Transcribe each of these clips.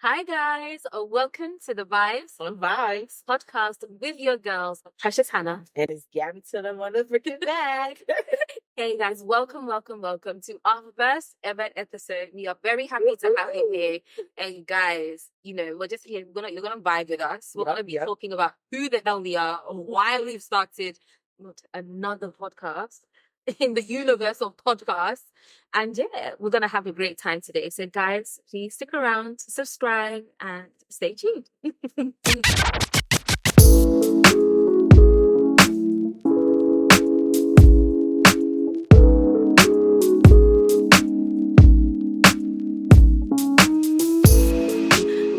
Hi guys, welcome to the Vibes On Vibes. podcast with your girls, Precious Hannah. And it's Gabby to the motherfucking back. Hey guys, welcome to our first ever episode. We are very happy to have you here. And guys, we're just here. You're gonna vibe with us. We're gonna be talking about who the hell we are, why we've started another podcast in the universe of podcasts. And yeah, we're gonna have a great time today. So guys, please stick around, subscribe, and stay tuned.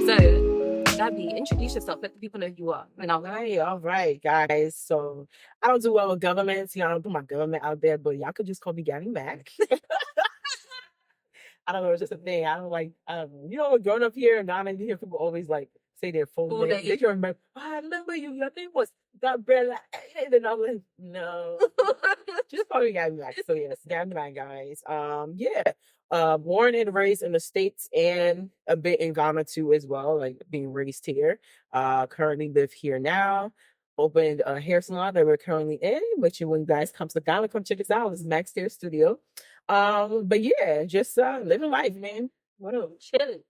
So, Gabby, introduce yourself. Let the people know who you are. All right, guys. So I don't do well with governments. I don't put my government out there, but y'all could just call me Gabby Mac. I don't know, it's just a thing. I don't like, growing up here, now I hear people always like say their full name. They can remember, I remember you, your name was that Bella. And I'm like, no. Just call me Gabby Mac. So yes, Gabby Mac, guys. Born and raised in the States and a bit in Ghana too as well, like being raised here. Currently live here now. Opened a hair salon that we're currently in, which when you guys come to Ghana, come check us out. This is Max Hair Studio. But yeah, just living life, man. What up? Chilling.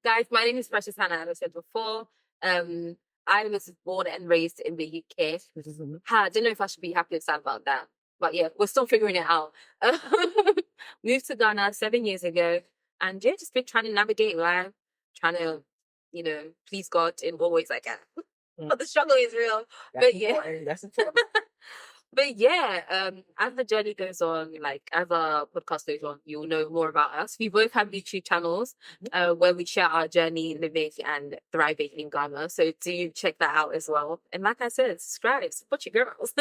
Guys, my name is Precious Hannah, as I said before. I was born and raised in the UK. I don't know if I should be happy or sad about that. But yeah, we're still figuring it out. Moved to Ghana 7 years ago. And yeah, just been trying to navigate life, trying to, please God in all ways I can. But the struggle is real. That's important. But yeah, as the journey goes on, like as our podcast goes on, you'll know more about us. We both have YouTube channels where we share our journey living and thriving in Ghana. So do check that out as well. And like I said, subscribe, support your girls.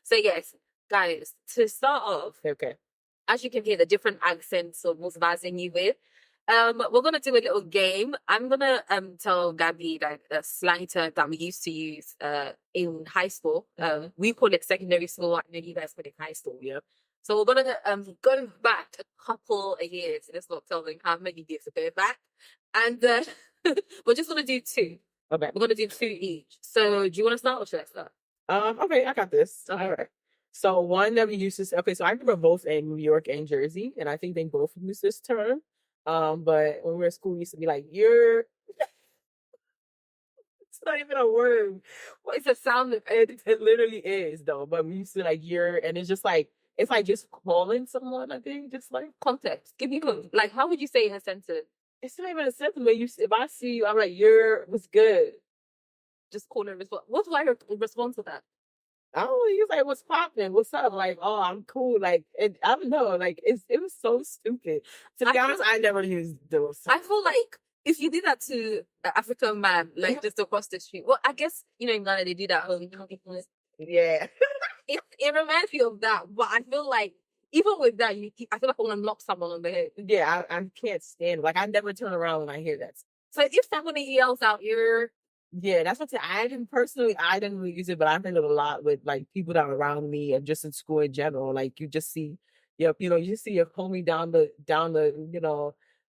So yes, guys, to start off, Okay. as you can hear, the different accents of what's buzzing you with. We're gonna do a little game. I'm gonna tell Gabby like a slang term that we used to use in high school. We call it secondary school. I know you guys call it high school. Yeah. So we're gonna go back a couple of years. Let's not tell them how many years to go back, and we're just gonna do two. Okay. We're gonna do two each. So do you want to start or should I start? Okay, I got this. Okay. All right. So one that we use this. Okay, so I remember both in New York and Jersey, and I think they both use this term. But when we were in school, we used to be like, you're. It's not even a word. Well, it's a sound. It literally is though. But we used to like you're, and it's just like it's like just calling someone. I think just like Context. Give me like how would you say in a sentence? it's not even a sentiment. If I see you, I'm like you're what's good. Just call and respond. What's my response to that? I don't know. He was like, "What's popping? What's up?" Like, "Oh, I'm cool." Like, I don't know. Like, it was so stupid. To be honest, I never used those. I feel like if you did that to an African man, like just across the street, well, I guess in Ghana they do that. Yeah. It reminds me of that, but I feel like even with that, I feel like I want to knock someone on the head. Yeah, I can't stand it. Like, I never turn around when I hear that. So if somebody yells out, Yeah, that's what I didn't really use it, but I think it a lot with like people that are around me and just in school in general. Like you just see, you just see your homie down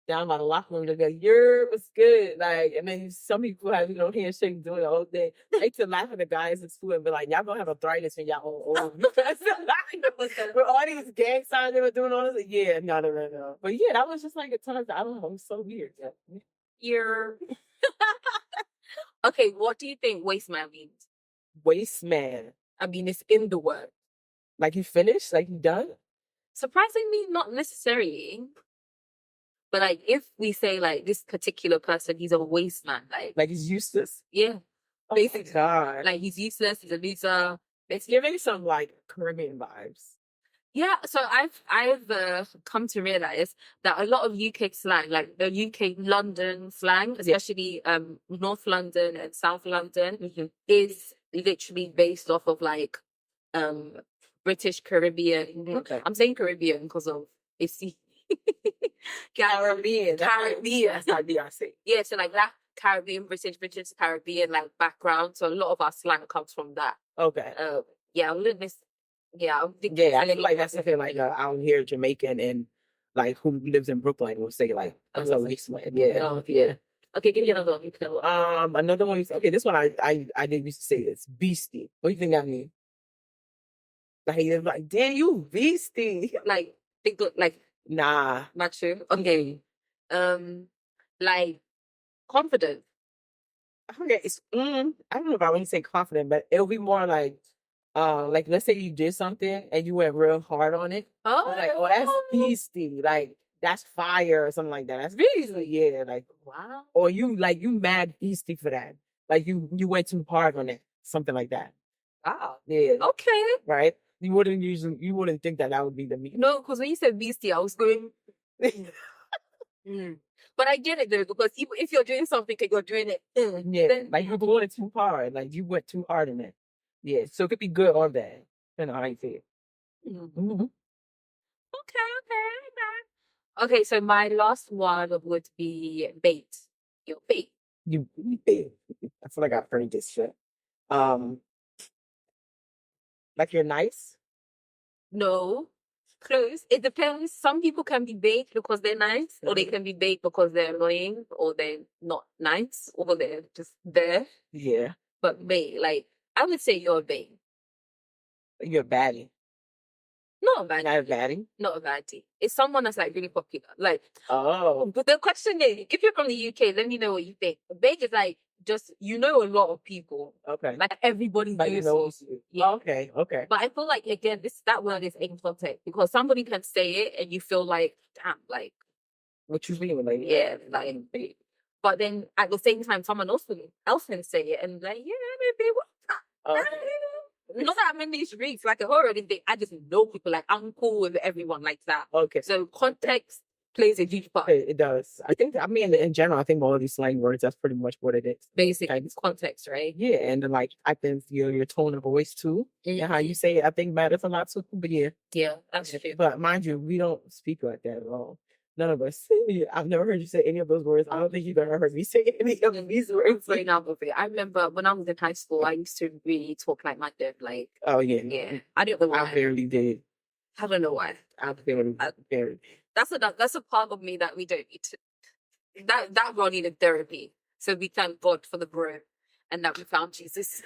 down by the locker room. They go, "You're what's good?" Like, and then some people have handshake doing the whole thing. I used to laugh at the guys in school and be like, "Y'all gonna have arthritis when y'all old." With all these gang signs they were doing all this, yeah, no. But yeah, that was just like a time. I don't know, it was so weird. Yeah. you're okay. What do you think waste man means? Waste man. I mean, it's in the word. Like you finished? Like you done? Surprisingly, not necessarily. But like, if we say like this particular person, he's a waste man, like he's useless. Yeah, Oh basically, God. like he's useless. He's a loser. It's giving some like Caribbean vibes. Yeah, so I've come to realize that a lot of UK slang, like the UK London slang, especially North London and South London, is literally based off of like British Caribbean. Okay. I'm saying Caribbean because of it's Caribbean. That's not DRC. Yeah, so like that Caribbean, British Caribbean like background. So a lot of our slang comes from that. Okay. Yeah, I'm thinking. Yeah, I feel like that's something like out here Jamaican and like who lives in Brooklyn will say like that's a wasteland. Yeah. Oh, yeah. Okay, give me another one. Another one. Okay, this one I didn't used to say this beastie. What do you think that means? Like you're like, damn, you beastie. Like, think like Nah. macho. Okay. Like confident. Okay, it's I don't know if I want to say confident, but it'll be more like let's say you did something and you went real hard on it. Oh, Like, oh, that's beastie. Like that's fire or something like that. That's beastie. Yeah, like wow. or you mad beastie for that. Like you went too hard on it. Something like that. Wow. Yeah. Okay. Right? You wouldn't think that would be the meaning. No, because when you said beastie, I was going. But I get it though, because if you're doing something and you're doing it, Yeah, then like you're going too hard. Like you went too hard in it. Yeah, so it could be good or bad. Depending on how you see it. okay. Okay, so my last one would be bait. Your bait. You big. I feel like I've heard this shit. Like you're nice. No, close. It depends. Some people can be bait because they're nice, or they can be bait because they're annoying, or they're not nice, or they're just there. Yeah, But bait, like I would say you're a bait. you're a baddie. Not a baddie. Not a baddie. Not a baddie. It's someone that's like really popular. Like, Oh, but the question is, if you're from the UK, let me know what you think. A bait is like just you know a lot of people. okay. Like everybody Like you knows know. you. Yeah. Okay, okay. But I feel like again, that word is in context because somebody can say it and you feel like, damn, like What you mean, like yeah, like. But then at the same time, someone else can say it and like, yeah, maybe what? Not that I'm in these streets like a horror thing. I just know people. Like I'm cool with everyone like that. Okay. So context plays a huge part. It does. I mean, in general, I think all of these slang words, that's pretty much what it is. Basically, it's context, right? Yeah, and then like I think your tone of voice too, and how you say it, I think matters a lot too. But yeah, that's true. But mind you, we don't speak like that at all. None of us. I've never heard you say any of those words. I don't think you've ever heard me say any of these words. Right now, I remember when I was in high school, I used to really talk like my dad. Like, oh yeah, yeah. I don't know why. I barely did. I don't know why. I barely. That's a part of me that we don't need to. That one needed therapy. So we thank God for the growth and that we found Jesus.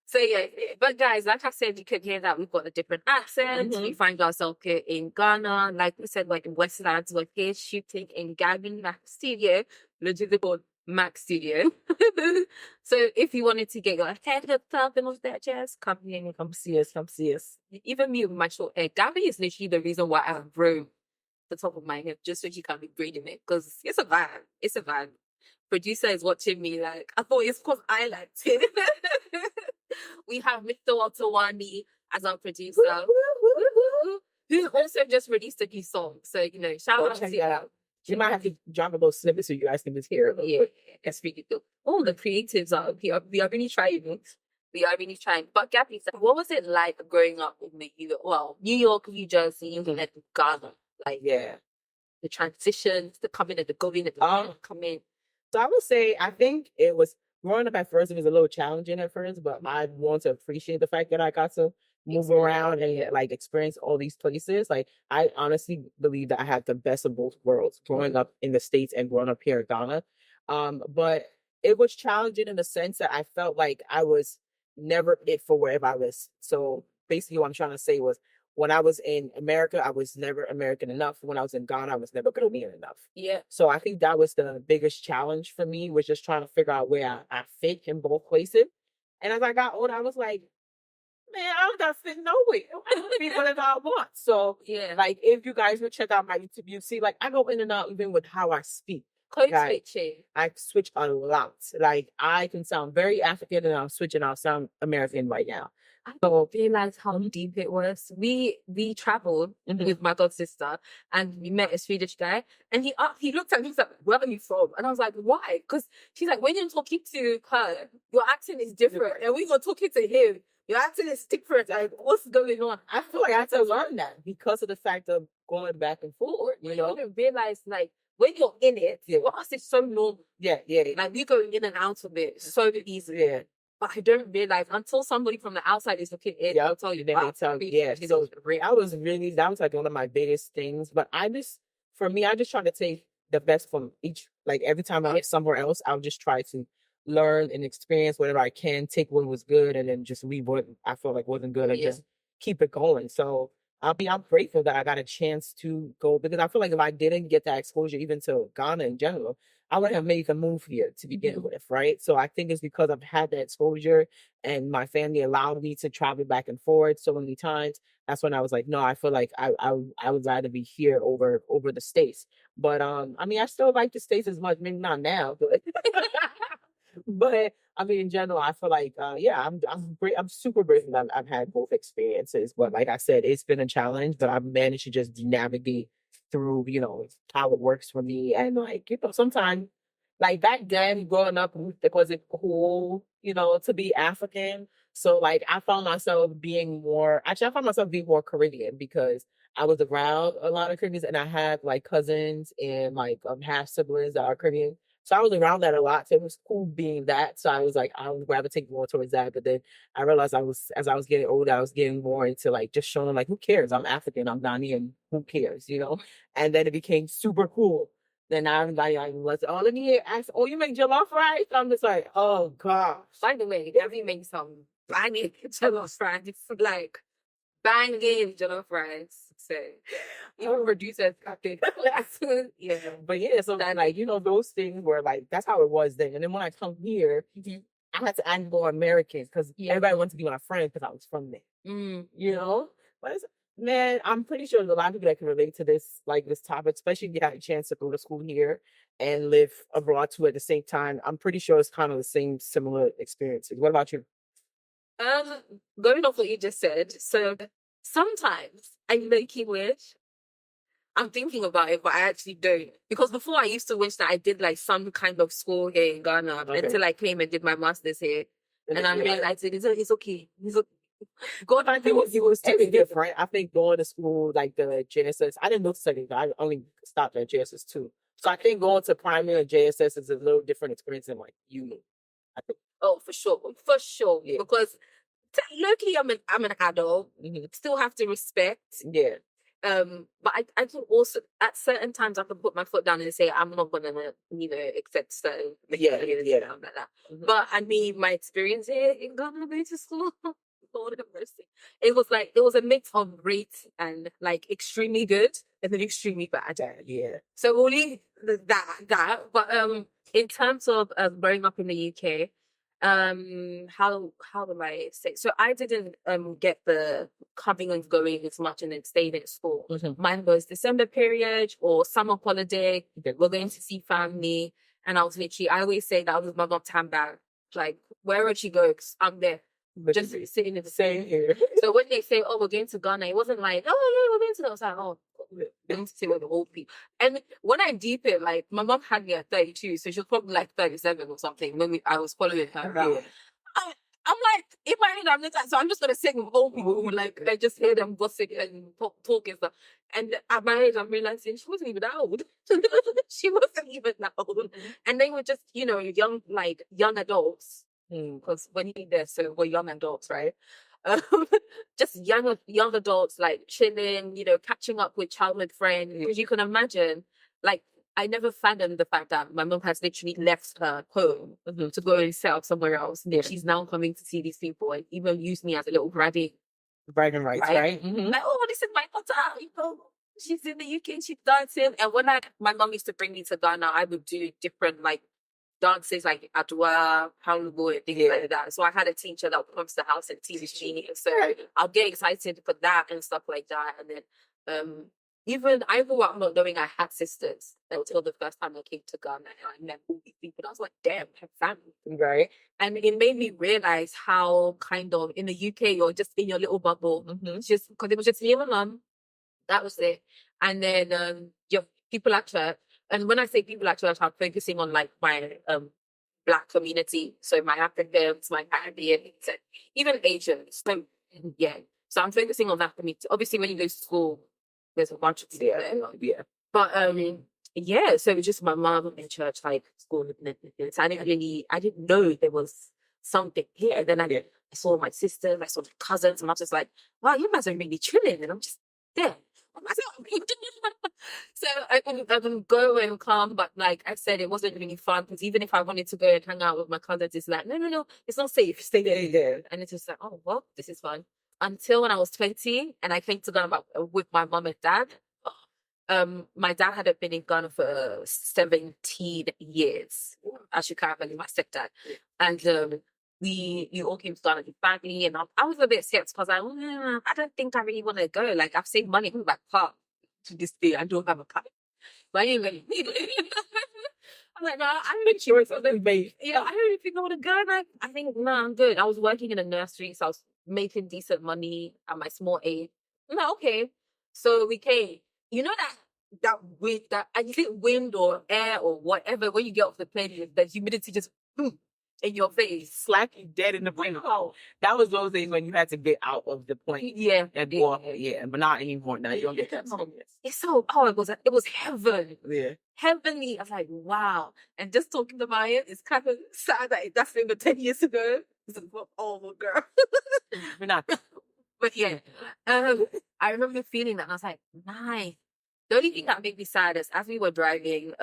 So yeah, but guys, like I said, you could hear that we've got a different accent. We find ourselves here in Ghana. Like we said, we're in Westlands. We're here shooting in Gavin Mac Studio, legitimately called Mac Studio. So if you wanted to get your head hooked up and all that jazz, come here and come see us. Come see us. Even me with my short hair, Gavin is literally the reason why I've grown the top of my head, just so she can be braiding it, because it's a vibe. It's a vibe. Producer is watching me like, I thought it's because I liked it. We have Mr. Otawani as our producer, who also just released a new song. So, you know, shout out to you. You might have to drop a little snippet so you guys can just hear it. Yeah, that's really good. All the creatives are here. We are really trying. We are really trying. But Gabby, what was it like growing up in New York, New Jersey, and then Ghana? Like, yeah, the transitions, the coming and the going and the coming. So I would say, I think it was growing up at first, it was a little challenging at first, but I want to appreciate the fact that I got to move around and like experience all these places. Like I honestly believe that I had the best of both worlds growing up in the States and growing up here in Ghana. But it was challenging in the sense that I felt like I was never it for wherever I was. So basically what I'm trying to say was, when I was in America, I was never American enough. When I was in Ghana, I was never Ghanaian enough. Yeah. So I think that was the biggest challenge for me, was just trying to figure out where I fit in both places. And as I got older, I was like, man, I don't got to fit nowhere. I don't be whatever I want. So yeah, like if you guys would check out my YouTube, you see like I go in and out even with how I speak. Code switching. I switch a lot. Like I can sound very African and I'm switching. I'll sound American right now. I don't realize how deep it was. We traveled with my god sister and we met a Swedish guy and he looked at me, he's like, where are you from? And I was like, why? Because she's like, when you're talking to her, your accent is different. And we were talking to him, your accent is different. Like, what's going on? I feel like I had to learn that because of the fact of going back and forth. You know, I didn't realize like when you're in it, for us it's so normal. Yeah. Like we go in and out of it so easily. Yeah. but I don't realize until somebody from the outside is looking in. I'll tell you. Then they tell you, yeah. So I was really, that was like one of my biggest things. But for me, I just try to take the best from each. Like every time I'm somewhere else, I'll just try to learn and experience whatever I can, take what was good, and then just leave what I felt like wasn't good, and just keep it going. So I'm grateful that I got a chance to go, because I feel like if I didn't get that exposure, even to Ghana in general, I would have made the move here to begin with, right? So I think it's because I've had that exposure and my family allowed me to travel back and forth so many times. That's when I was like, no, I feel like I would rather be here over the States. But I mean, I still like the States as much, maybe not now, but but I mean, in general, I feel like, yeah, I'm super grateful that I've had both experiences. But like I said, it's been a challenge, but I've managed to just navigate through, how it works for me. And like, sometimes, like back then, growing up, it wasn't cool, to be African. So like, I found myself being more. Actually, I found myself being more Caribbean because I was around a lot of Caribbeans, and I had like cousins and like half siblings that are Caribbean. So I was around that a lot. So it was cool being that. So I was like, I would rather take more towards that. But then I realized as I was getting older, I was getting more into like just showing them like, who cares? I'm African, I'm Ghanaian, who cares, And then it became super cool. Then I'm like, let me ask, oh, you make jollof rice? I'm just like, oh gosh. By the way, have you made some banging jollof rice? Like banging jollof rice. So even producers got it. Yeah. But yeah, so then like, those things were like, that's how it was then. And then when I come here, I had to act more American because everybody wanted to be my friend because I was from there. But man, I'm pretty sure there's a lot of people that can relate to this topic, especially if you had a chance to go to school here and live abroad too at the same time. I'm pretty sure it's kind of the same similar experiences. What about you? Going off what you just said, so sometimes I low-key wish. I'm thinking about it, but I actually don't. Because before I used to wish that I did like some kind of school here in Ghana until I came and did my master's here. And I realized it's okay. It's okay. God, I think it was totally different. I think going to school, like the JSS, I didn't know studying. I only stopped at JSS too. So I think going to primary and JSS is a little different experience than like uni. I think. Oh, for sure. Yeah. Because locally, I'm an adult. Still have to respect. Yeah. But I can also at certain times I can put my foot down and say I'm not gonna, accept certain like that. But I mean, my experience here in Ghana going to school, Lord have mercy, it was a mix of great and like extremely good and then extremely bad. Yeah. So only that. But in terms of growing up in the UK. How do I say, so I didn't get the coming and going as much and then staying at school. Mine was December period or summer holiday. We're going to see family, and I always say that was my mom's handbag, like wherever she goes I'm there, just sitting in the same here. So when they say, oh, we're going to Ghana, it wasn't like, oh yeah, we're going to, I was like, oh, going to sit with the old people. And when I deep it, like my mom had me at 32, so she was probably like 37 or something when I was following her around. I'm like, in my head, I'm like, so I'm just gonna sit with old people who like I just hear them gossip and talk and stuff. And at my age, I'm realizing she wasn't even that old. She wasn't even that old. And they were just, young adults. Because when you're there, so we're young adults, right? Just young adults like chilling, catching up with childhood friends. Because you can imagine, like, I never fathomed the fact that my mom has literally left her home to go and set up somewhere else. And she's now coming to see these people and even use me as a little bragging rights, right? Like, oh, this is my daughter, she's in the UK, she's dancing. And when my mom used to bring me to Ghana, I would do different like dances like Adwa, Palubo, and things like that. So I had a teacher that would come to the house and teach me. So I'll get excited for that and stuff like that. And then even I grew up not knowing I had sisters until the first time I came to Ghana and I met all these people. I was like, damn, I have family. Right. And it made me realize how kind of in the UK you're just in your little bubble. Just because it was just me and my mum. That was it. And then your people at church. And when I say people at church, I'm focusing on like my Black community. So my Africans, my Caribbean, even Asians. So yeah. So I'm focusing on that community. Obviously when you go to school, there's a bunch of people there. Yeah. But so it was just my mom in church, like school. So I didn't know there was something here. Then I saw my sisters, I saw my cousins, and I was just like, wow, you guys are really chilling. And I'm just there. So I can go and come, but like I said, it wasn't really fun because even if I wanted to go and hang out with my cousins, it's like, no, it's not safe. Stay there. Yeah. And it's just like, oh, well, this is fun. Until when I was 20 and I came to Ghana with my mom and dad. My dad hadn't been in Ghana for 17 years, as you can't believe, my stepdad. And we all came to Ghana with family, and I was a bit skeptical because I don't think I really want to go. Like, I've saved money from my car to this day. I don't have a car. But I ain't gonna need it. I'm like, no, I don't Sure, it's something made. yeah, I don't think I want to go. Like, I think, no, I'm good. I was working in a nursery, so I was making decent money at my small age. I'm like, okay. So we came. You know that wind, that and you think wind or air or whatever, when you get off the plane, the humidity just in your face. Slap you dead in the brain. Oh, that was those days when you had to get out of the plane. Yeah. And walk. Yeah, but not anymore. Now you don't get that. It's so it was heaven. Yeah. Heavenly. I was like, wow. And just talking about it, it's kind of sad that that's been 10 years ago. It's like, oh girl. We're not. But yeah, I remember feeling that, and I was like, nice. The only thing that made me sad is as we were driving,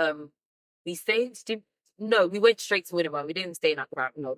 we we went straight to Winneba. We didn't stay in Accra, no,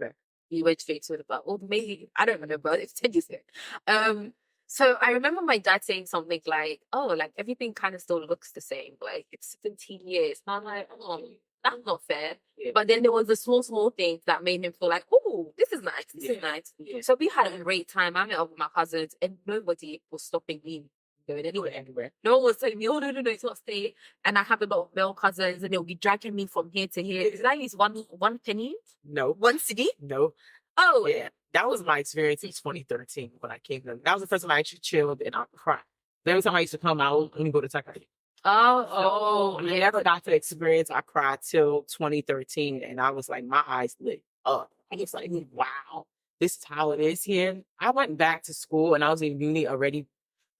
we went straight to Winneba. Or maybe, I don't remember, it's 10 years ago. So I remember my dad saying something like, oh, like everything kind of still looks the same. Like it's 17 years. And I'm like, oh, that's not fair. Yeah. But then there was the small things that made him feel like, oh, this is nice. This is nice. Yeah. So we had a great time. I met up with my cousins and nobody was stopping me going anywhere. No one was telling me, oh, no, it's not stay. And I have a lot of male cousins and they'll be dragging me from here to here. Did I use one penny? No. One city? No. Oh. Yeah. That was my experience in 2013 when I came to. That was the first time I actually chilled and I cried. Every time I used to come, I would only go to Takari. I never got to experience Accra till 2013, and I was like, my eyes lit up. I was like, wow, this is how it is here. I went back to school, and I was in uni already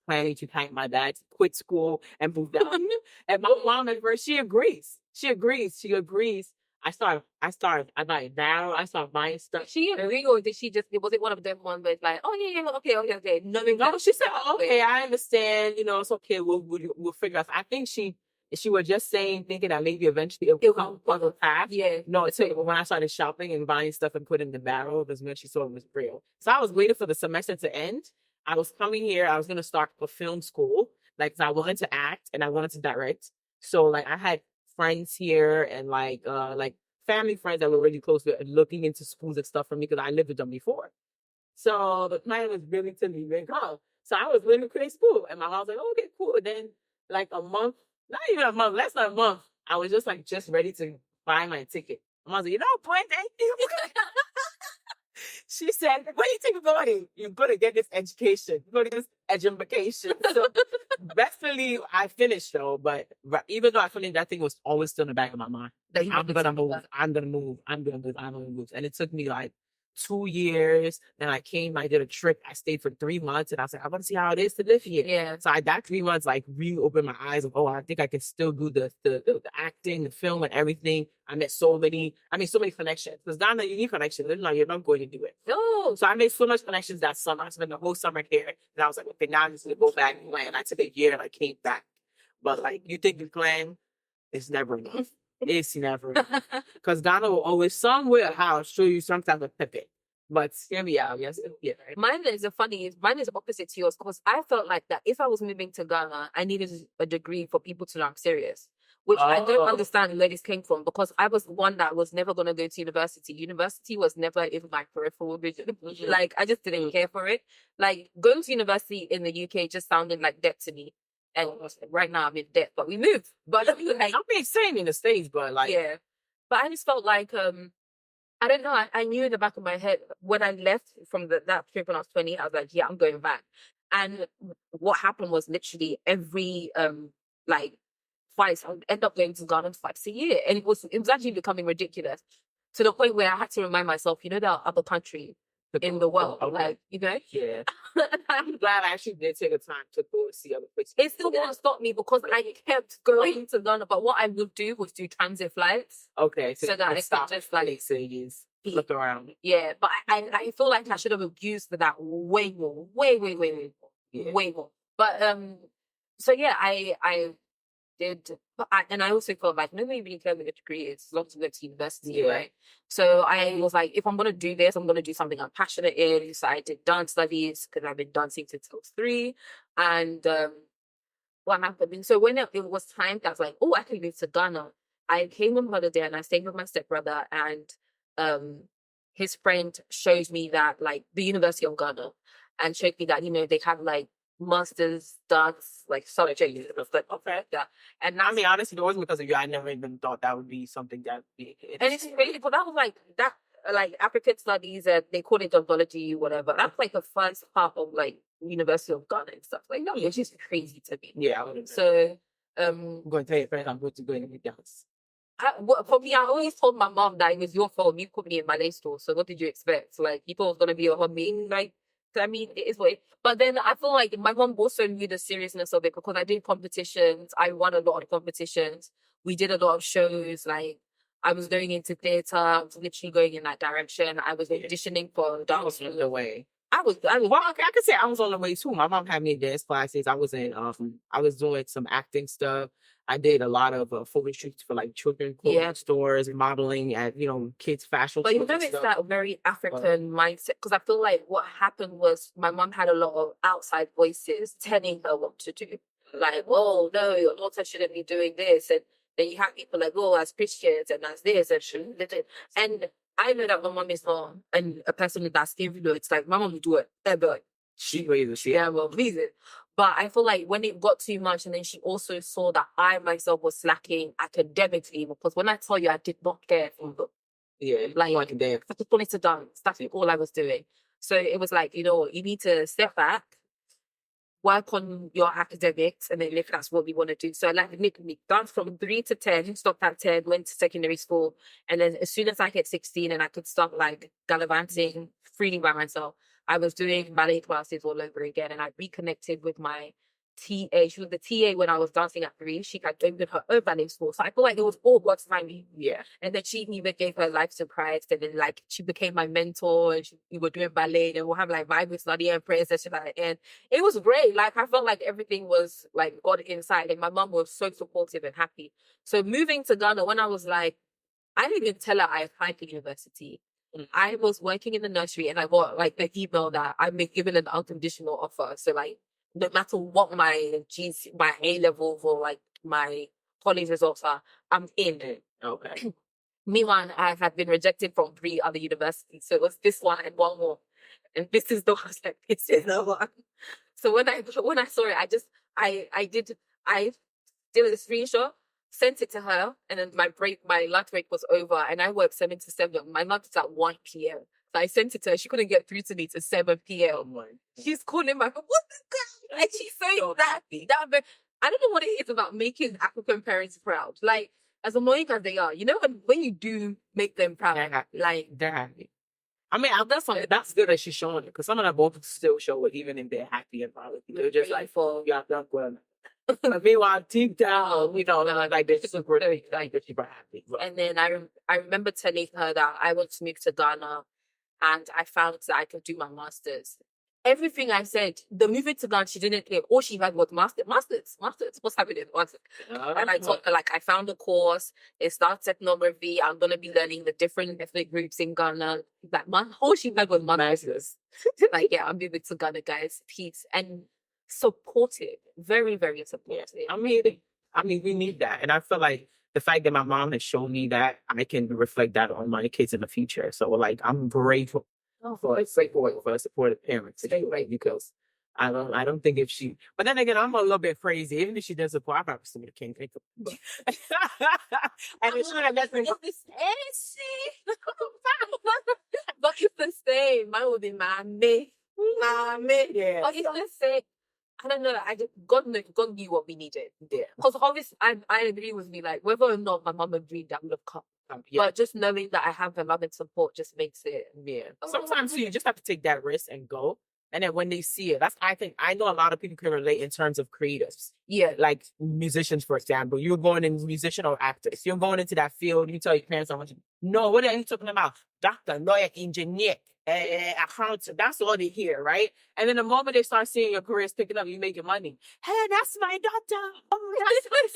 planning to pack my bags, quit school, and move down. And my mom at first, she agrees. I started now. I started buying stuff. She agreed, or did she just, was it one of them ones where it's like, oh yeah, okay. No, she said, okay, I understand, it's okay, we'll figure out. I think she was just thinking that maybe eventually it will come on the path. Yeah. No, it's when I started shopping and buying stuff and putting in the barrel, that's when she saw it was real. So I was waiting for the semester to end. I was coming here, I was going to start a film school. Like, I wanted to act and I wanted to direct. So, like, I had friends here and like family friends that were really close to looking into schools and stuff for me because I lived with them before. So the plan was really to leave and go. So I was willing to create school, and my mom was like, oh, okay, cool. And then like a month, not even a month, less than a month, I was just ready to buy my ticket. My mom was like, Puente. She said, what do you think about it? You're going to get this education. You're going to get this education. So definitely I finished though, but even though I finished, that thing was always still in the back of my mind. I'm going to move. And it took me like 2 years. Then I came, I did a trip. I stayed for 3 months and I was like, I want to see how it is to live here. Yeah. So that 3 months like really opened my eyes of, oh, I think I can still do the acting, the film and everything. I met so many connections. Because Ghana, you need connections. You're not going to do it. No. So I made so much connections that summer. I spent the whole summer here. And I was like, okay, now I'm just going to go back and plan. I took a year and I came back. But like, you think you plan, it's never enough. It's never enough. Because Ghana will always somewhere how show you some type of pepe. But hear me out, yes. Yeah. Mine is opposite to yours because I felt like that if I was moving to Ghana, I needed a degree for people to know I'm serious. Which I don't understand where this came from because I was one that was never going to go to university. University was never in my peripheral vision. Like, I just didn't care for it. Like, going to university in the UK just sounded like debt to me. And right now I'm in debt, but we moved. But like, I'm being same in the States, but like... Yeah. But I just felt like, I don't know. I knew in the back of my head when I left from that trip when I was 20, I was like, yeah, I'm going back. And what happened was literally every, twice, I would end up going to Ghana twice a year. And it was actually becoming ridiculous to the point where I had to remind myself, there are other countries in the world. Okay. Like, you know? Yeah. I'm glad I actually did take a time to go see other places. It still didn't stop me because I kept going to Ghana. But what I would do was do transit flights. Okay. So that I could just like places, look around. Yeah, but I feel like I should have abused for that way more. Way more. Yeah. Way more. But so yeah, I did, but I also felt like nobody really cared with a degree. It's long to go to university, right? So I was like, if I'm gonna do this, I'm gonna do something I'm passionate in. So I did dance studies because I've been dancing since I was 3, and what happened? And so when it was time, I was like, oh, I can move to Ghana. I came on holiday and I stayed with my stepbrother, and his friend showed me that like the University of Ghana, and showed me that they have like masters dance like subject and stuff like that. And I mean, honestly, it wasn't because of you. I never even thought that would be something that would be. And it's crazy, but that was like that, like African studies, and they call it ontology, whatever. That's like the first part of like University of Ghana and stuff. Like, no, it's just crazy to me. Yeah. So, I'm going to tell your friend I'm going to go and dance. For me, I always told my mom that it was your fault. You put me in ballet store. So what did you expect? Like, you thought it was gonna be a hobby. Like, I mean, it is what it. But then I feel like my mom also knew the seriousness of it because I did competitions. I won a lot of competitions. We did a lot of shows. Like, I was going into theater. I was literally going in that direction. I was auditioning for dance. On the way. I was. Well, I could say I was on the way too. My mom had me in dance classes. I was doing some acting stuff. I did a lot of photo shoots for like children clothing stores, modeling at kids fashion. But it's that very African mindset, because I feel like what happened was my mom had a lot of outside voices telling her what to do. Like, oh no, your daughter shouldn't be doing this, and then you have people like, oh, as Christians and as this and shouldn't. And I know that my mom is not a person that's influenced. Like, my mom will do it ever. She raises it. Yeah, well, please it. But I feel like when it got too much, and then she also saw that I myself was slacking academically, because when I tell you I did not care for the like I just wanted to dance. That's all I was doing. So it was like, you need to step back, work on your academics, and then if that's what we want to do. So like me dance from 3 to 10, stopped at 10, went to secondary school, and then as soon as I hit 16 and I could start like gallivanting freely by myself, I was doing ballet classes all over again, and I reconnected with my TA. She was the TA when I was dancing at 3. She had opened her own ballet school. So I feel like it was all God's timing. Yeah. And then she even gave her life surprise. And then like she became my mentor, and we were doing ballet, and we'll have like Bible study and prayer session at the end. It was great. Like I felt like everything was like God inside, and my mom was so supportive and happy. So moving to Ghana, when I was like, I didn't even tell her I applied to university. I was working in the nursery, and I got like the email that I've been given an unconditional offer. So like, no matter what my A levels or like my college results are, I'm in. Okay. Meanwhile, I had been rejected from 3 other universities. So it was this one and one more. And this is the one. Like, this is the one. So when I saw it, I did a screenshot, sent it to her, and then my lunch break was over, and I worked 7 to 7. My lunch was at 1 p.m. So I sent it to her. She couldn't get through to me till 7 p.m. She's calling my phone. What the God? Like, she's saying that. I don't know what it is about making African parents proud. Like, as annoying as they are, when you do make them proud, they're happy. Like, they're happy. I mean, that's good that she's showing it, because some of them both still show it even if they're happy and proud. They're just like, yeah, that's well. Meanwhile, deep down, like they're super happy. And then I remember telling her that I want to move to Ghana, and I found that I could do my masters. Everything I said, the moving to Ghana, she didn't care. All she had was masters. What's happening? And I told her, like, I found a course. It starts ethnography. I'm gonna be learning the different ethnic groups in Ghana. Like, all she had was masters. Like, yeah, I'm moving to Ghana, guys. Peace. And supportive, very, very supportive. Yeah. I mean, we need that, and I feel like the fact that my mom has shown me that, I can reflect that on my kids in the future. So, like, I'm grateful for a supportive parents, right? Because I don't think if she, but then again, I'm a little bit crazy. Even if she does support, I probably still can't think of it. And it's sure that's but it's the same. Mine would be mommy. Yeah. But it's the same. I don't know. God knew what we needed. Yeah. Because obviously, I agree with me. Like, whether or not my mom agreed, that would have come. But just knowing that I have the love and support just makes it. Yeah. Sometimes you just have to take that risk and go. And then when they see it, I know a lot of people can relate in terms of creatives. Yeah. Like musicians, for example. You're going in musician or actors. You're going into that field. You tell your parents how much. No, what are you talking about? Doctor, lawyer, engineer, accountant. That's all they hear, right? And then the moment they start seeing your careers picking up, you making money. Hey, that's my daughter. Oh, that's my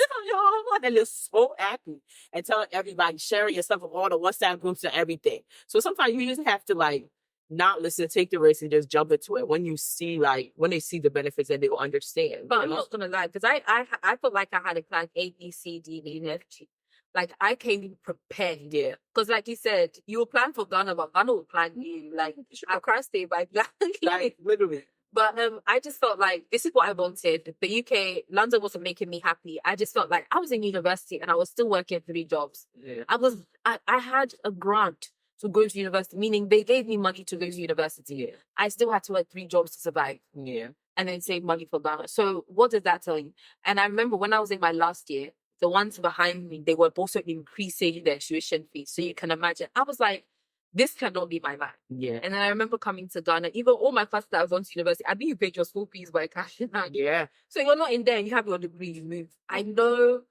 son. And they're so happy. And telling everybody, sharing your stuff with all the WhatsApp groups and everything. So sometimes you just have to not listen, take the risk, and just jump into it when you see when they see the benefits and they will understand. But I'm not gonna lie, because I felt like I had a plan A, B, C, D, E, F, G. Like I came prepared. Yeah. Because like you said, you will plan for Ghana, but Ghana will plan you. Like Accra stay by plan. Like literally. But I just felt like this is what I wanted. The UK, London wasn't making me happy. I just felt like I was in university and I was still working 3 jobs. Yeah. I had a grant to go to university, meaning they gave me money to go to university. Yeah. I still had to work 3 jobs to survive. Yeah. And then save money for Ghana. So what does that tell you? And I remember when I was in my last year, the ones behind me, they were also increasing their tuition fees. So you can imagine. I was like, this cannot be my life. Yeah. And then I remember coming to Ghana, even all my classes that I was on to university, I think you paid your school fees by cash in hand. Yeah. So you're not in there and you have your degree, you move. I know,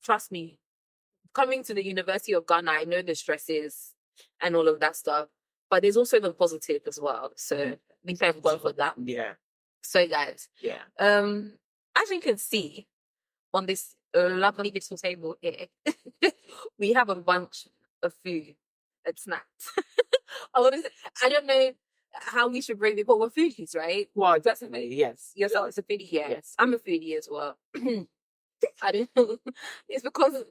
trust me, coming to the University of Ghana, I know the stresses and all of that stuff. But there's also the positive as well. So be thankful for that. Yeah. So guys. Yeah. As you can see on this lovely little table here, we have a bunch of food and snacks. I don't know how we should bring it, but we're foodies, right? Well, definitely, yes. Yourself is a foodie here. Yes. I'm a foodie as well. I don't know. It's because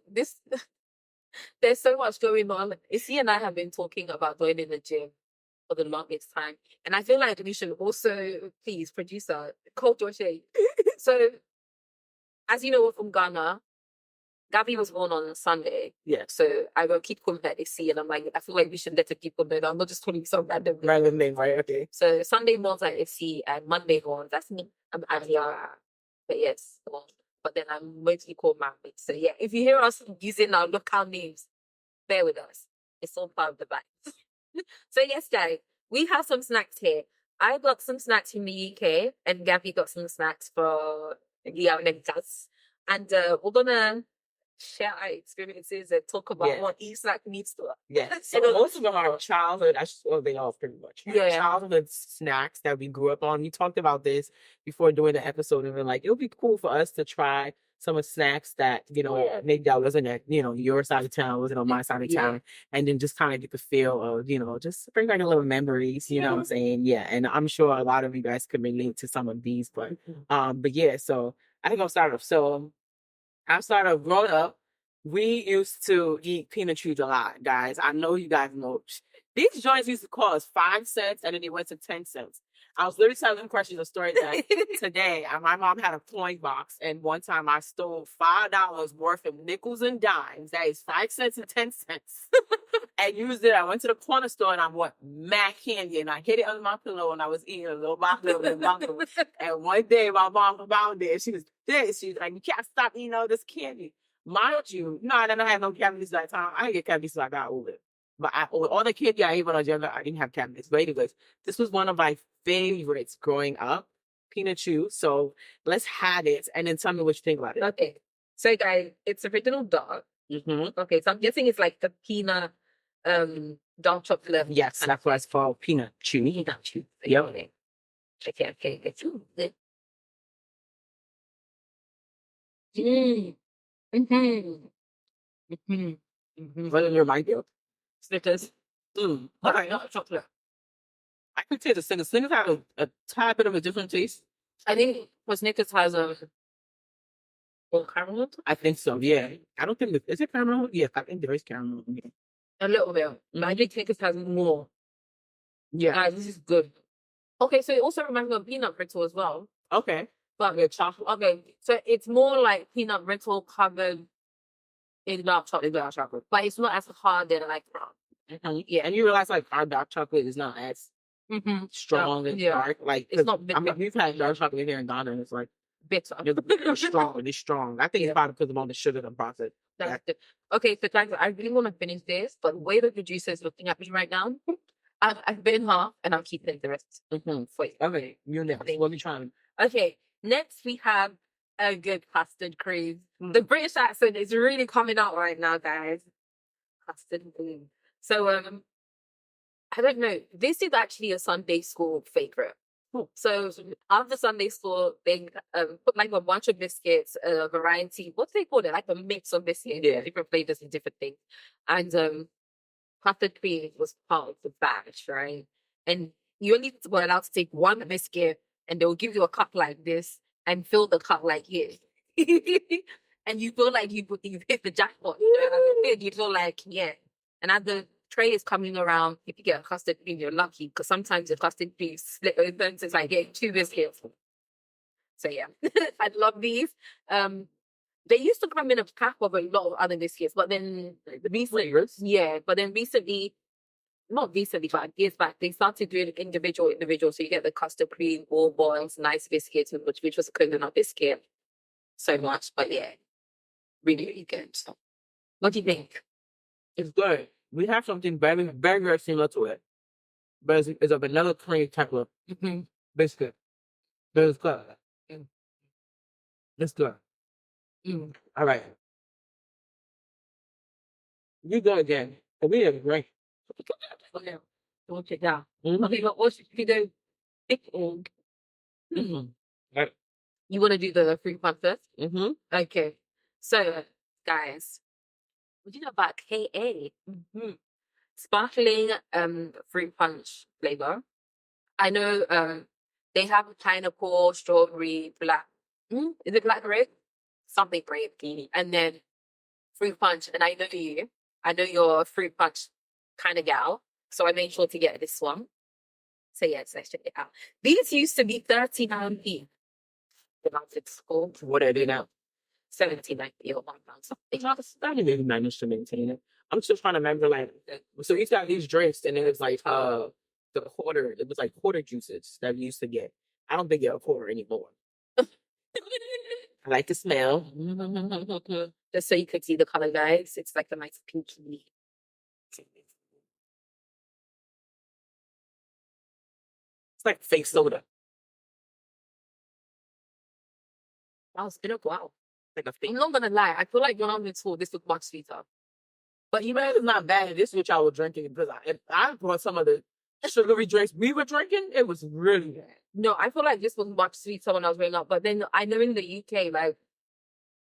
there's so much going on. Issy and I have been talking about going in the gym for the longest time. And I feel like we should also, please, producer, call Joshua. So, as you know, we're from Ghana. Gabby was born on Sunday. Yeah. So I will keep calling her Issy, and I'm like, I feel like we should let her keep on doing that. I'm not just calling some random name, right? Okay. So Sunday morns are Issy, and Monday morns, that's me. I'm Aviara. But yes, but then I'm mostly called Mammy. So yeah, if you hear us using our local names, bear with us. It's all part of the vibe. So yes, guys, we have some snacks here. I got some snacks from the UK, and Gabby got some snacks for the Americas. And we're gonna share our experiences and talk about what each snack needs to. Yeah. So most of them are childhood. They all pretty much. Yeah. Childhood snacks that we grew up on. We talked about this before doing the episode, and we're like, it would be cool for us to try some of the snacks that, maybe that wasn't at, your side of town, wasn't on my side of town. And then just kind of get the feel of, just bring back a little memories, you know what I'm saying? Yeah. And I'm sure a lot of you guys could relate to some of these, but yeah, so I think I'll start off. So I started growing up. We used to eat peanut trees a lot, guys. I know you guys know. These joints used to cost 5 cents, and then they went to 10 cents. I was literally telling questions a story that today. My mom had a coin box, and one time I stole $5 worth of nickels and dimes. That is 5 cents and 10 cents. And used it. I went to the corner store and I bought mad candy, and I hid it under my pillow, and I was eating a little bottle. And one day my mom found it, and she was pissed. She was like, "You can't stop eating all this candy." Mind you, I didn't have no cavities that time. I didn't get cavities till I got older. But all the candy I ate when I was younger, I didn't have cavities. But anyways, this was one of my favorites growing up, peanut chew. So let's have it, and then tell me what you think about it. Okay. So guys, it's original dark. Mm-hmm. Okay, so I'm guessing it's like the peanut dark chocolate. Yes, that's what it's called, peanut chew. Peanut chew. Yep. Okay. What did it remind you of? Snickers. Okay. Chocolate. I could taste the Snickers. Snickers have a tad bit of a different taste. I think Snickers has a caramel. I think so. Yeah. I don't think is it caramel? Yes, I think there is caramel. Yeah. A little bit. But I think Snickers has more. Yeah. This is good. Okay, so it also reminds me of peanut brittle as well. Okay. But with chocolate. Okay, so it's more like peanut brittle covered in dark chocolate. But it's not as hard and like Mm-hmm. Yeah, and you realize like our dark chocolate is not as strong and dark. Like it's not bitter. I mean, we've had dark chocolate here in Ghana, and it's like bitter. It's strong. It's strong. I think it's probably because of all the sugar and process. That's good. Okay, so guys, I really want to finish this, but the way the producer is looking at me right now, I've been half and I'm keeping the rest for you. Okay, you're next. What are we trying? Okay, next we have a good custard cream. The British accent is really coming out right now, guys. Custard cream. So, I don't know. This is actually a Sunday school favorite. So after Sunday school, they put like a bunch of biscuits, a variety. What do they call it? Like a mix of biscuits, different flavors and different things. And custard cream was part of the batch, right? And you only were allowed to take one biscuit, and they'll give you a cup like this and fill the cup like this. And you feel like you've hit the jackpot. You feel like, yeah. And as the tray is coming around, if you get a custard cream, you're lucky because sometimes the custard cream split open, so it's like getting 2 biscuits. So yeah, I love these. They used to come in a pack of a lot of other biscuits, but then Flavors. yeah, but then recently, not recently, but years back, they started doing individual. So you get the custard cream, all boils, nice biscuits, which was a coconut biscuit. So much, but yeah, really, really good. So, what do you think? It's good. We have something very, very, very similar to it, but it's a vanilla cream type of biscuit. But it's good. It's good. All right. You go again. We have great. Okay, watch it down. Okay, but what should we do? Right. You want to do the fruit punch first? Mm-hmm. Okay. So, guys, what do you know about KA? Sparkling fruit punch flavor. I know they have pineapple, strawberry, black. Is it black grape? Something grape. And then fruit punch. And I know you. I know you're a fruit punch kind of gal. So I made sure to get this one. So yes, let's check it out. These used to be 39p. It's called What are they now? 79p or £1 something. I didn't even manage to maintain it. I'm still trying to remember, like, so you got these drinks, and then it's like the quarter. It was like quarter juices that we used to get. I don't think they're a quarter anymore. I like the smell. Just so you could see the color, guys. It's like a nice pinky. It's like fake soda. Wow, it's been a while. Like a fake. I'm not gonna lie. I feel like when I'm in school, this looked much sweeter. But you know, it's not bad. This is what y'all were drinking because I brought some of the sugary drinks we were drinking. It was really bad. No, I feel like this was much sweeter when I was growing up. But then I know in the UK, like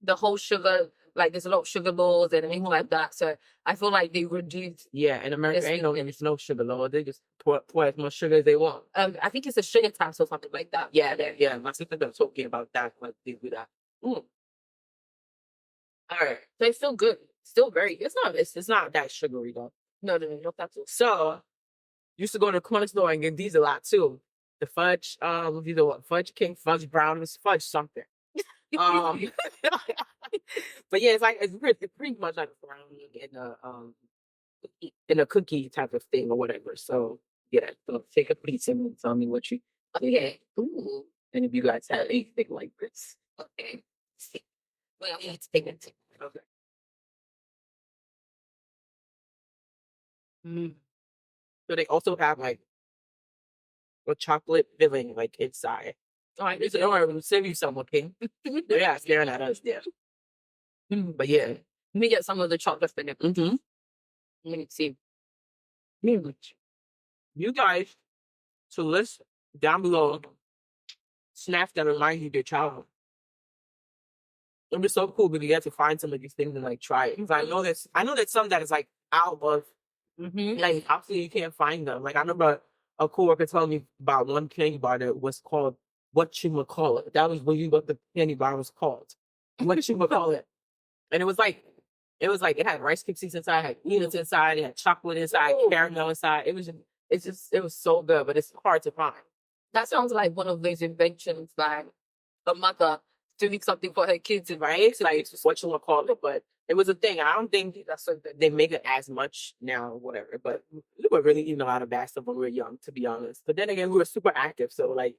the whole sugar, like there's a lot of sugar laws and things like that. So I feel like they reduced. Yeah, in America, ain't no sugar law. They just pour as much sugar as they want. I think it's a sugar tax or something like that. Yeah. My sister was talking about that when they do that. All right, so it's still good. Still very. It's not that sugary though. No, not that all. So used to go to the corner store and get these a lot too. The fudge, either what fudge king, fudge brownies, fudge something. But yeah, it's pretty much like a brownie in a cookie type of thing or whatever. So yeah, so take a piece and tell me what you Okay. Ooh. and if you guys have anything like this. Okay. Let's see. Well, we have to take it. Okay. So they also have like a chocolate filling like inside. All right. Don't worry, we'll save you some, okay? Yeah, staring at us. Yeah. But yeah. Let me get some of the chocolate in it. Let me see. You guys, so list down below snacks that remind you of your childhood. It was so cool because you had to find some of these things and like try it. Because I know that some that is like out of like obviously you can't find them. Like I remember a coworker telling me about one candy bar that was called whatchamacallit. That was what the candy bar was called. Whatchamacallit. And it was like it had Rice Krispies inside, it had peanuts inside, it had chocolate inside, caramel inside. It was so good, but it's hard to find. That sounds like one of those inventions like a mother doing something for her kids, right? It's like whatchamacallit, but it was a thing. I don't think that's they make it as much now or whatever. But we were really eating a lot of bad stuff when we were young, to be honest. But then again, we were super active, so like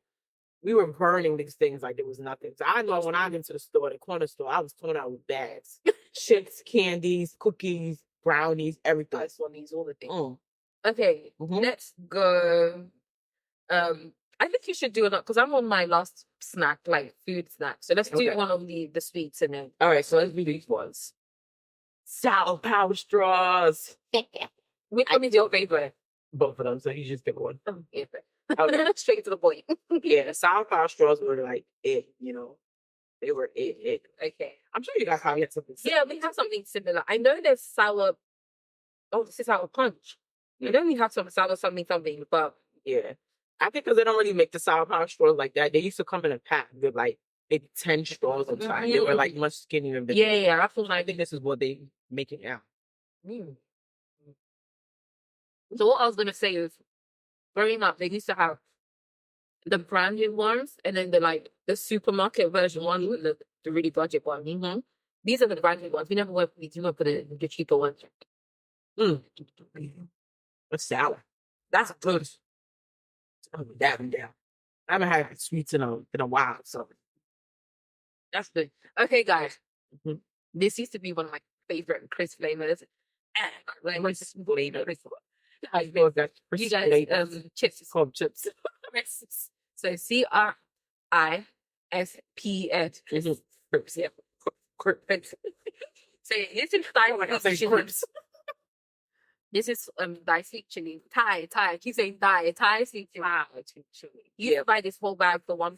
we were burning these things like there was nothing. So I know when I went to the store, the corner store, I was coming out with bags. chips, candies, cookies, brownies, everything. Ice on these, all the things. Mm. Okay, Mhm. let's go. I think you should do it because I'm on my last snack, like food snack. So let's do Okay. one of the sweets and then. All right, so let's do these ones. Sour power straws. Which one is your favorite? Both of them, so you just pick one. Oh, yeah. Okay. Straight to the point. Yeah, sour power straws were like it, you know. They were it. Okay. I'm sure you guys probably had something Yeah, we have something similar. I know there's sour. Oh, this is sour punch. I know we have some sour something, but yeah. I think because they don't really make the sour power straws like that. They used to come in a pack with like maybe 10 straws inside. They were like much skinnier than yeah, I feel I like. think this is what they make it now. Mm. So what I was gonna say is, growing up, they used to have the branded ones, and then the supermarket version ones with the really budget one. Mm-hmm. These are the branded ones. We never went for these. We went for the cheaper ones. Mm. It's sour. That's good. Oh, down. I haven't had sweets in a while, so That's good. Okay, guys. Mhm. This used to be one of my favorite crisp flavors. Like crisp flavors. I know that You guys, chips. It's called chips. Crisps. So CRISPS. Crisps. Yeah. Crisps. So this is Thai chili. This is Thai sweet chili. Thai. I keep saying Thai sweet chili. You buy this whole bag for £1.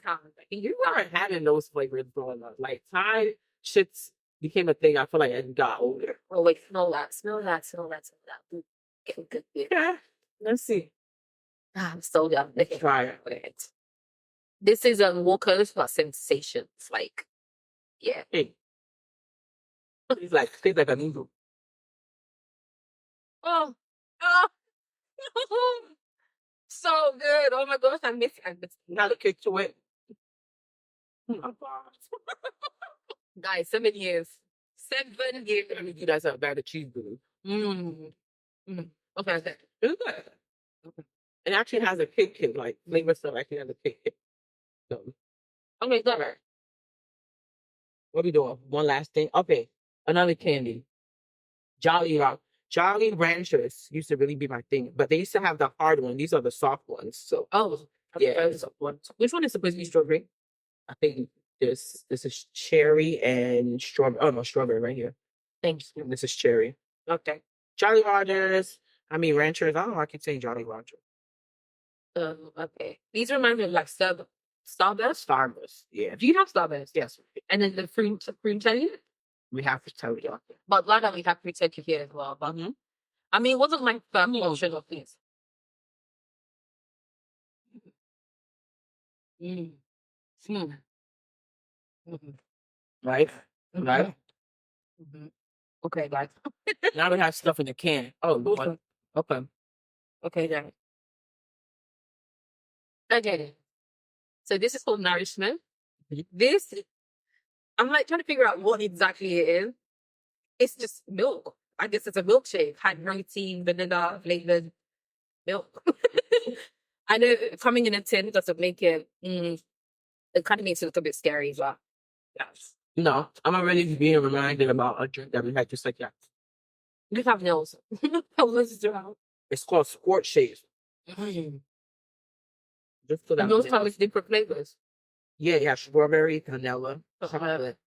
You weren't having those flavors growing up. Like Thai chips became a thing. I feel like as you got older. Oh wait, smell that. Ooh, good. Yeah. Let's see. I'm so done. Let's try it. This is Walker's for sensations. Like, yeah. Hey. It's like a noodle. Oh, so good. Oh my gosh, I miss it. Now the kick to it. Guys, 7 years. 7 years. You guys have a bag of cheeseburger. Okay. It's good. Okay. It actually has a kick, like flavor stuff actually has a kick. So, Okay, good. what we doing? One last thing. Okay. Another candy. Jolly Ranchers used to really be my thing, but they used to have the hard one. These are the soft ones. So yeah. Which one is supposed to be strawberry? I think this is cherry and strawberry. Oh no, strawberry right here. Thanks. This is cherry. Okay. Jolly Rogers. I mean Ranchers. I don't know. I keep saying Jolly Ranchers. Okay. These remind me of like Starburst. Starburst. Yeah. Do you have Starburst? Yes. And then the fruit jelly? We have to tell you. But glad that we have fruit jelly here as well. But I mean, it wasn't my first option of these. Right? Right? Okay, guys. Now we have stuff in the can. Oh, okay. Okay, then. Okay. So this is called nourishment. This, I'm like trying to figure out what exactly it is. It's just milk. I guess it's a milkshake. Had protein, vanilla flavored milk. I know coming in a tin doesn't make it. It kind of makes it look a bit scary as well. Yes. No, I'm already being reminded about a drink that we had just like that. You have nails. It's called Sport Shakes. Just so that And those come with different flavors. Yeah, strawberry, vanilla, chocolate.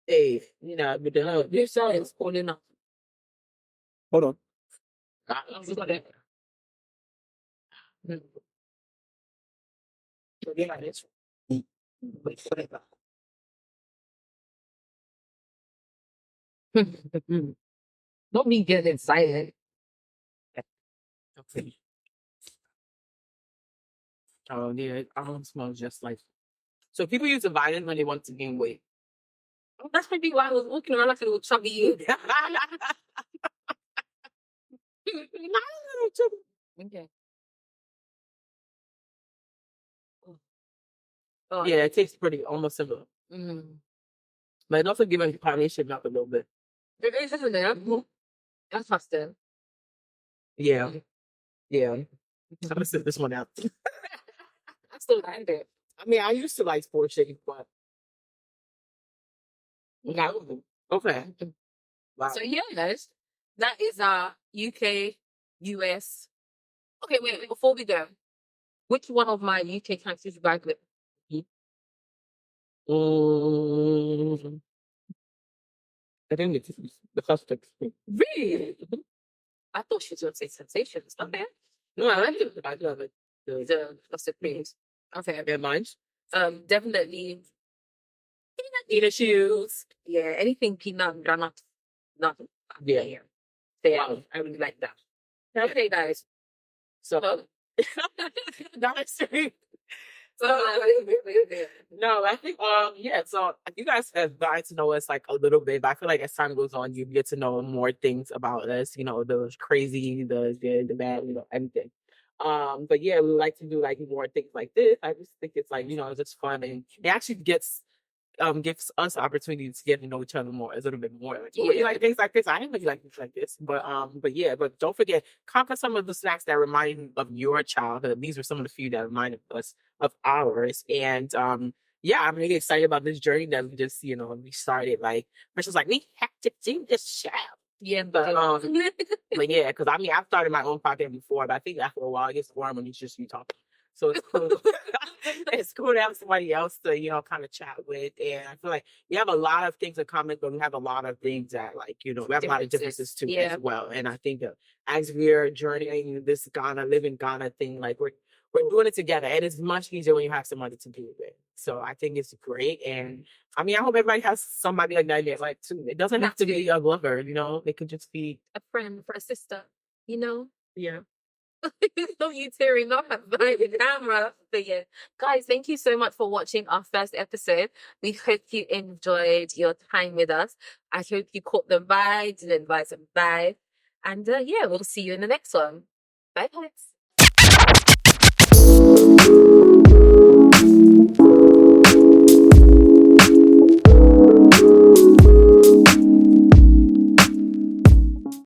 Hey, but then This side is calling up. hold on. Yeah, this. Wait, whatever. Don't be getting excited. Okay. Oh, yeah, it almost smells just like. So people use a vitamin when they want to gain weight. That's maybe why I was walking around like a little chubby. Okay. Oh, Yeah, it tastes pretty almost similar. But it also gives a carnation up a little bit. It is, isn't it? That's faster. Yeah. I'm gonna sit this one out. I still like it. I mean, I used to like Sport Shakes, but Okay. Wow. So yeah, guys, that is our UK, US. Okay, wait, before we go, which one of my UK countries you guys with? Mm, I think it's the suspects. Really? I thought she was going to say sensations. Okay. No, I like it. I love it. The Supremes. Okay. Yeah, mine. Definitely peanut shoes. Yeah, anything peanut, granite, nothing. Yeah. Yeah. So yeah, Wow. I really like that. Okay, guys. So, That's true. So, no, I think yeah, so you guys have gotten to know us like a little bit, but I feel like as time goes on, you get to know more things about us, you know, the crazy, the good, the bad, you know, everything. But yeah, we like to do like more things like this. I just think it's like, you know, it's just fun and it actually gives us the opportunity to get to know each other more, a little bit more. Like, oh, you like things like this. I didn't know you like things like this. But yeah, but don't forget, conquer some of the snacks that remind you of your childhood. These were some of the few that reminded us of ours. And yeah, I'm really excited about this journey that we just, you know, we started. Like, Rachel's like, we have to do this show. yeah, But yeah, because I mean, I've started my own podcast before, but I think after a while it gets boring when it's just you talking. So it's cool. It's cool to have somebody else to, you know, kind of chat with. And I feel like we have a lot of things in common, but we have a lot of things that, like, you know, we have a lot of differences too as well. And I think that as we're journeying this Ghana, live in Ghana thing, like we're doing it together. And it's much easier when you have somebody to do it with. So I think it's great. And I mean, I hope everybody has somebody like that in their life too. It doesn't have to be a lover, you know, it could just be a friend for a sister, you know? yeah. Not you tearing up behind the camera. But yeah, guys, thank you so much for watching our first episode. We hope you enjoyed your time with us. I hope you caught the vibe, didn't advise some vibe. And yeah, we'll see you in the next one. Bye, guys.